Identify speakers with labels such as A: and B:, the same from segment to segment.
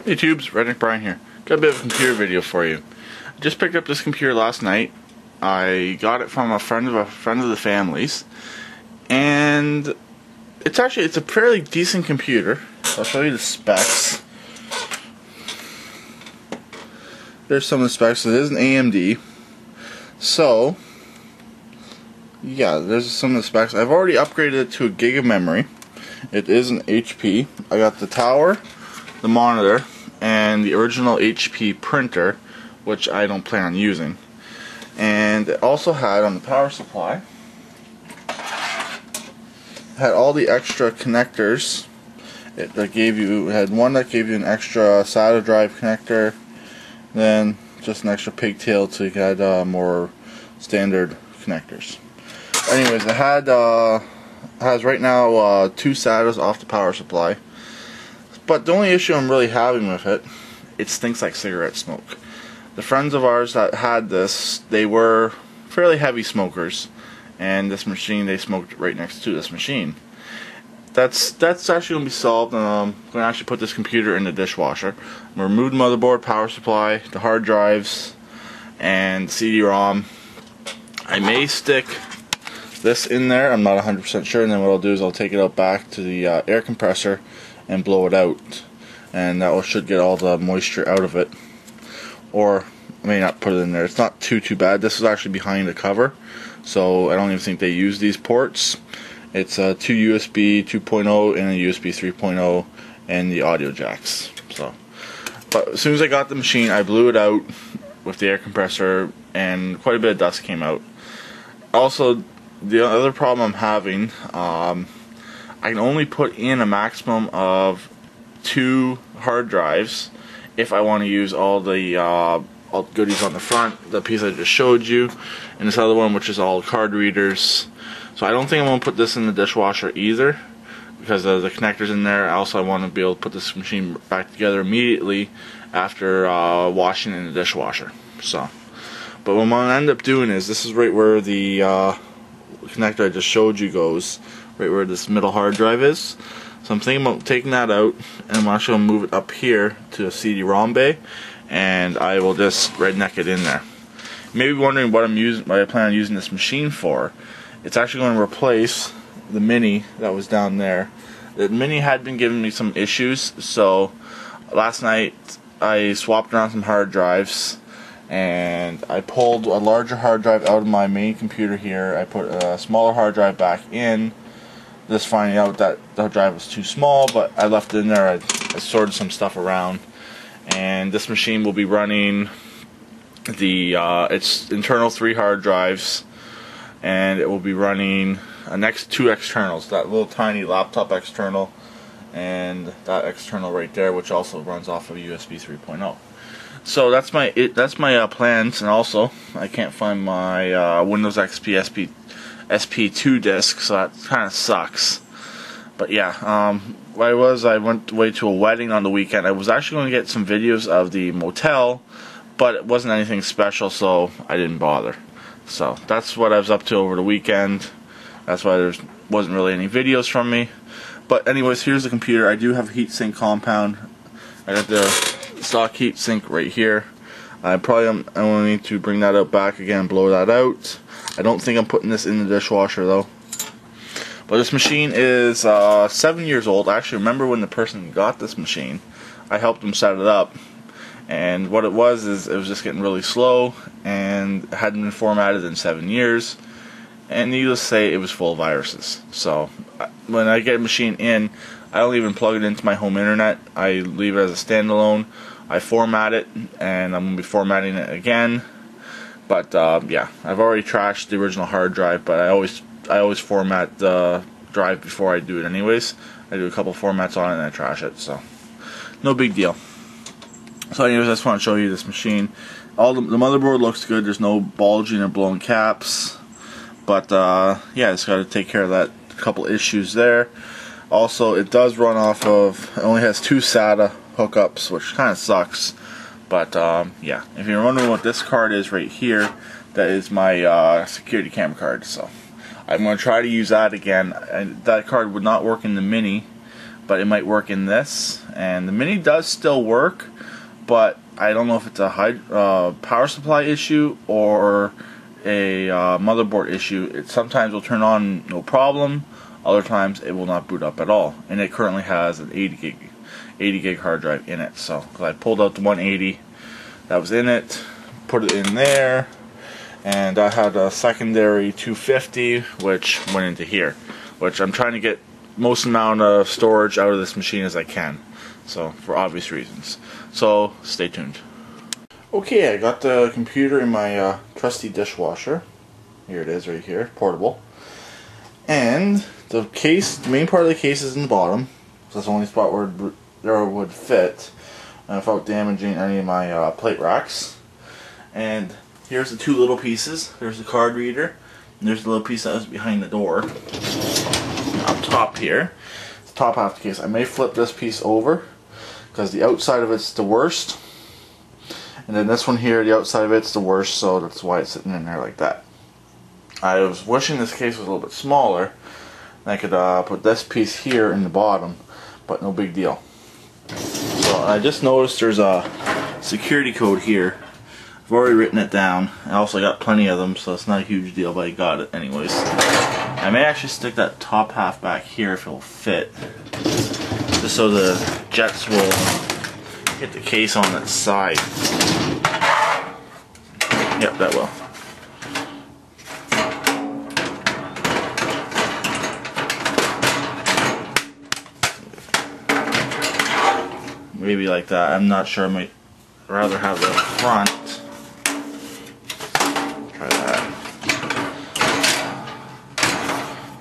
A: Hey tubes, Redneck Brian here. Got a bit of a computer video for you. I just picked up this computer last night. I got it from a friend of the family's, and it's a fairly decent computer. I'll show you the specs. There's some of the specs. It is an AMD. So yeah, there's some of the specs. I've already upgraded it to a gig of memory. It is an HP. I got the tower, the monitor, and the original HP printer, which I don't plan on using. And it also had on the power supply, had all the extra connectors. It had one that gave you an extra SATA drive connector, then just an extra pigtail to get more standard connectors. Anyways, it has right now 2 SATAs off the power supply. But the only issue I'm really having with it stinks like cigarette smoke. The friends of ours that had this, they were fairly heavy smokers, and this machine, they smoked right next to this machine. That's actually going to be solved, and I'm going to actually put this computer in the dishwasher. I'm going to remove the motherboard, power supply, the hard drives, and CD-ROM. I may stick this in there, I'm not 100% sure, and then what I'll do is I'll take it out back to the air compressor and blow it out, and that should get all the moisture out of it. Or I may not put it in there. It's not too bad. This is actually behind the cover, so I don't even think they use these ports. It's 2 USB 2.0 and a USB 3.0 and the audio jacks. But as soon as I got the machine, I blew it out with the air compressor, and quite a bit of dust came out. Also, the other problem I'm having, I can only put in a maximum of 2 hard drives if I want to use all the goodies on the front, the piece I just showed you, and this other one which is all card readers. So I don't think I'm going to put this in the dishwasher either, because of the connectors in there. Also, I want to be able to put this machine back together immediately after washing it in the dishwasher. But what I'm going to end up doing is, this is right where the connector I just showed you goes, right where this middle hard drive is. So I'm thinking about taking that out, and I'm actually going to move it up here to a CD-ROM bay, and I will just redneck it in there. You may be wondering what I plan on using this machine for. It's actually going to replace the Mini that was down there. The Mini had been giving me some issues, so last night I swapped around some hard drives, and I pulled a larger hard drive out of my main computer here. I put a smaller hard drive back in, just finding out that the drive was too small, but I left it in there. I sorted some stuff around, and this machine will be running its internal 3 hard drives, and it will be running next 2 externals, that little tiny laptop external and that external right there, which also runs off of USB 3.0. So that's my plans. And also, I can't find my Windows XP SP2 disk, so that kind of sucks. But yeah, I went away to a wedding on the weekend. I was actually going to get some videos of the motel, but it wasn't anything special, so I didn't bother. So that's what I was up to over the weekend. That's why there wasn't really any videos from me. But anyways, here's the computer. I do have a heatsink compound. I got the stock heatsink right here. I probably only need to bring that out back again and blow that out. I don't think I'm putting this in the dishwasher though. But this machine is 7 years old. I actually remember when the person got this machine. I helped them set it up. And what it was is, it was just getting really slow and hadn't been formatted in 7 years. And needless to say, it was full of viruses. So when I get a machine in, I don't even plug it into my home internet. I leave it as a standalone. I format it, and I'm going to be formatting it again. But yeah, I've already trashed the original hard drive, but I always format the drive before I do it anyways. I do a couple formats on it and I trash it, so no big deal. So anyways, I just want to show you this machine. The motherboard looks good. There's no bulging or blown caps. But yeah, it's got to take care of that couple issues there. Also, it does run off of, it only has 2 SATA hookups, which kind of sucks. But yeah, if you're wondering what this card is right here, that is my security camera card. So I'm going to try to use that again. And that card would not work in the Mini, but it might work in this. And the Mini does still work, but I don't know if it's a high power supply issue or a motherboard issue. It sometimes will turn on no problem, other times it will not boot up at all. And it currently has an 80 gig hard drive in it. So I pulled out the 180 that was in it, put it in there, and I had a secondary 250 which went into here, which I'm trying to get most amount of storage out of this machine as I can, so for obvious reasons. So stay tuned. Okay, I got the computer in my trusty dishwasher. Here it is right here, portable. And the case, the main part of the case is in the bottom. So that's the only spot where it would fit without damaging any of my plate racks. And here's the two little pieces. There's the card reader, and there's the little piece that was behind the door. Up top here, the top half of the case. I may flip this piece over because the outside of it's the worst. And then this one here, the outside of it's the worst, so that's why it's sitting in there like that. I was wishing this case was a little bit smaller, and I could put this piece here in the bottom, but no big deal. So I just noticed there's a security code here. I've already written it down. I also got plenty of them, so it's not a huge deal, but I got it anyways. I may actually stick that top half back here if it'll fit, just so the jets will hit the case on its side. Yep, that will. Maybe like that. I'm not sure. I might rather have the front. Try that.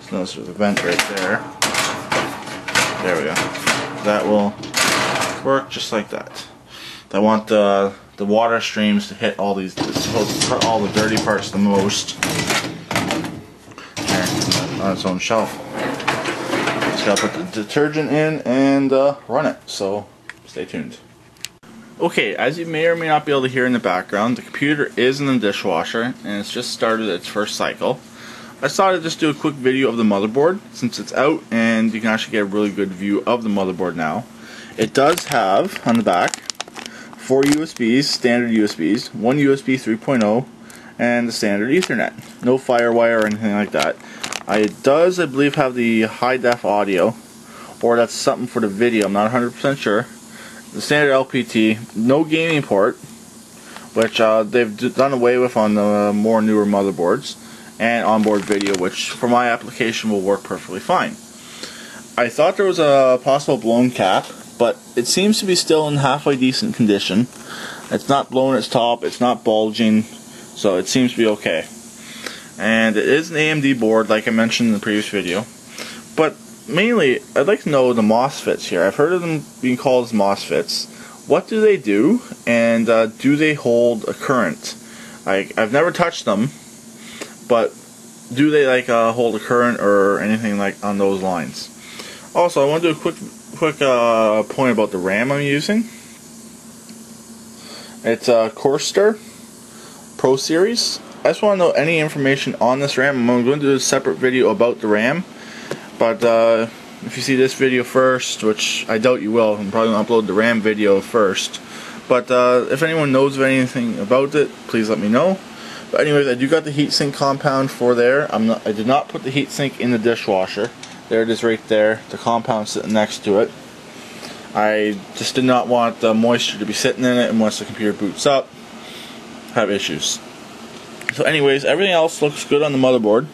A: So notice there's a vent right there. There we go. That will work just like that. I want the water streams to hit all these, it's supposed to cut all the dirty parts the most. There, on its own shelf. Just gotta put the detergent in and run it, so stay tuned. Okay, as you may or may not be able to hear in the background, the computer is in the dishwasher and it's just started its first cycle. I thought I'd just do a quick video of the motherboard since it's out and you can actually get a really good view of the motherboard now. It does have, on the back, 4 USBs, standard USBs, 1 USB 3.0, and the standard Ethernet. No FireWire or anything like that. It does, I believe, have the high def audio, or that's something for the video, I'm not 100% sure. The standard LPT, no gaming port, which they've done away with on the more newer motherboards, and onboard video, which for my application will work perfectly fine. I thought there was a possible blown cap, but it seems to be still in halfway decent condition. It's not blown its top, it's not bulging, so it seems to be okay. And it is an AMD board, like I mentioned in the previous video. But mainly, I'd like to know the MOSFETs here. I've heard of them being called as MOSFETs. What do they do, and do they hold a current? I've never touched them, but do they hold a current or anything like on those lines? Also, I want to do a quick point about the RAM I'm using. It's a Corsair Pro Series. I just want to know any information on this RAM. I'm going to do a separate video about the RAM, but if you see this video first, which I doubt you will, I'm probably going to upload the RAM video first, but if anyone knows of anything about it, please let me know. But anyways, I do got the heatsink compound for there. I did not put the heatsink in the dishwasher. There it is right there, the compound sitting next to it. I just did not want the moisture to be sitting in it, and once the computer boots up, have issues. So anyways, everything else looks good on the motherboard.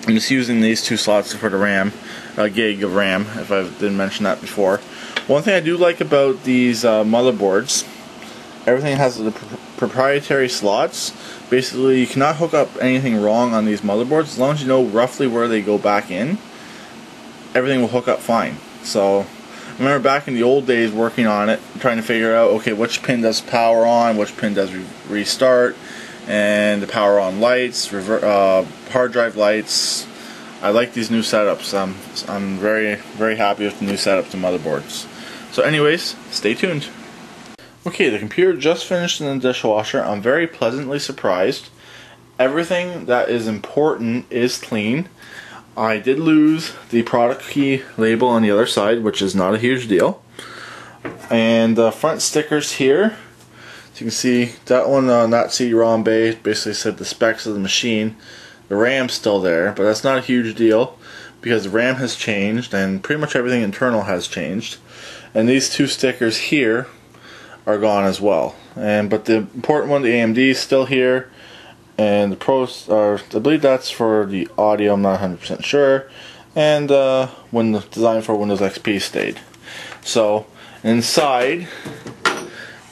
A: I'm just using these two slots for the RAM, a gig of RAM, if I didn't mention that before. One thing I do like about these motherboards, everything has the proprietary slots. Basically, you cannot hook up anything wrong on these motherboards. As long as you know roughly where they go back in, everything will hook up fine. So, I remember back in the old days working on it, trying to figure out, okay, which pin does power on, which pin does restart, and the power on lights, hard drive lights. I like these new setups. I'm very, very happy with the new setups and motherboards. So anyways, stay tuned. Okay, the computer just finished in the dishwasher. I'm very pleasantly surprised. Everything that is important is clean. I did lose the product key label on the other side, which is not a huge deal. And the front stickers here, as you can see, that one on that CD-ROM bay basically said the specs of the machine. The RAM's still there, but that's not a huge deal because the RAM has changed and pretty much everything internal has changed. And these two stickers here are gone as well. But the important one, the AMD, is still here. And the pros are, I believe that's for the audio, I'm not 100% sure. And when the design for Windows XP stayed. So inside,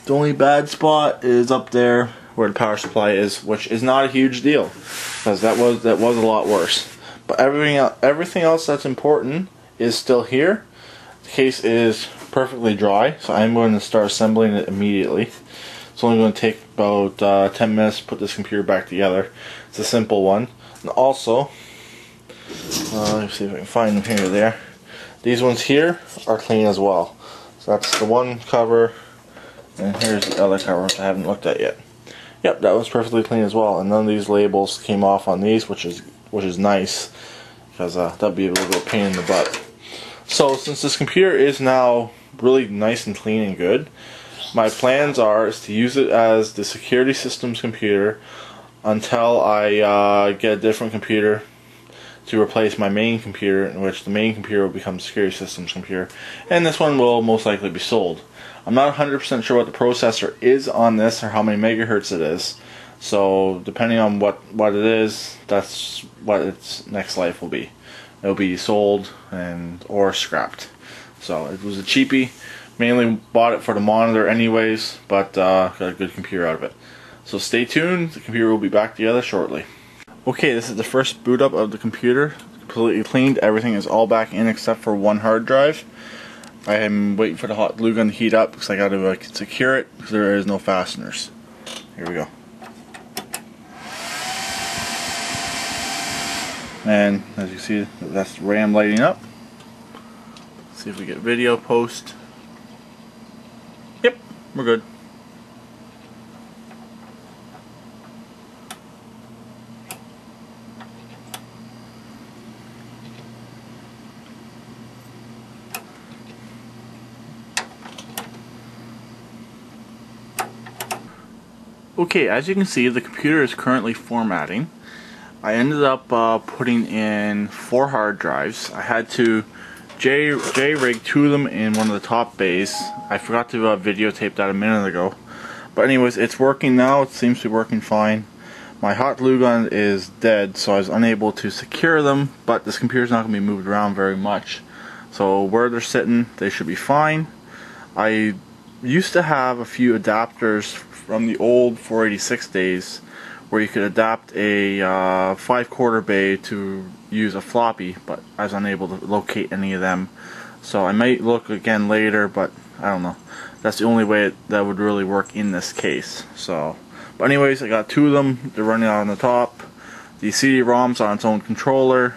A: the only bad spot is up there where the power supply is, which is not a huge deal because that was a lot worse. But everything else that's important is still here. The case is perfectly dry, so I'm going to start assembling it immediately. It's only going to take about 10 minutes to put this computer back together. It's a simple one. And also, let's see if I can find them here or there. These ones here are clean as well. So that's the one cover, and here's the other cover which I haven't looked at yet. Yep, that was perfectly clean as well, and none of these labels came off on these, which is nice, because that'd be a little bit of a pain in the butt. So since this computer is now really nice and clean and good, my plans is to use it as the security systems computer until I get a different computer to replace my main computer, in which the main computer will become security systems computer, and this one will most likely be sold. I'm not 100% sure what the processor is on this or how many megahertz it is, so depending on what it is, that's what its next life will be. It'll be sold or scrapped. So it was a cheapie. Mainly bought it for the monitor anyways, but got a good computer out of it. So stay tuned, the computer will be back together shortly. Okay, this is the first boot up of the computer. Completely cleaned, everything is all back in except for one hard drive. I am waiting for the hot glue gun to heat up because I got to secure it because there is no fasteners. Here we go. And as you see, that's the RAM lighting up. Let's see if we get video post. Yep, we're good. Okay, as you can see, the computer is currently formatting. I ended up putting in 4 hard drives. I had to J-rig 2 of them in one of the top bays. I forgot to videotape that a minute ago. But anyways, it's working now. It seems to be working fine. My hot glue gun is dead, so I was unable to secure them, but this computer's not going to be moved around very much. So where they're sitting, they should be fine. I used to have a few adapters from the old 486 days where you could adapt a 5/4 bay to use a floppy, but I was unable to locate any of them. So I might look again later, but I don't know. That's the only way that would really work in this case. So, but anyways, I got 2 of them. They're running out on the top. The CD-ROM's on its own controller.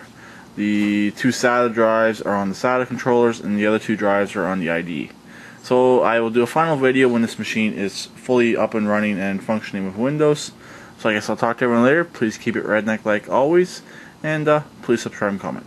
A: The 2 SATA drives are on the SATA controllers, and the other 2 drives are on the ID. So I will do a final video when this machine is fully up and running and functioning with Windows. So I guess I'll talk to everyone later. Please keep it redneck like always, and please subscribe and comment.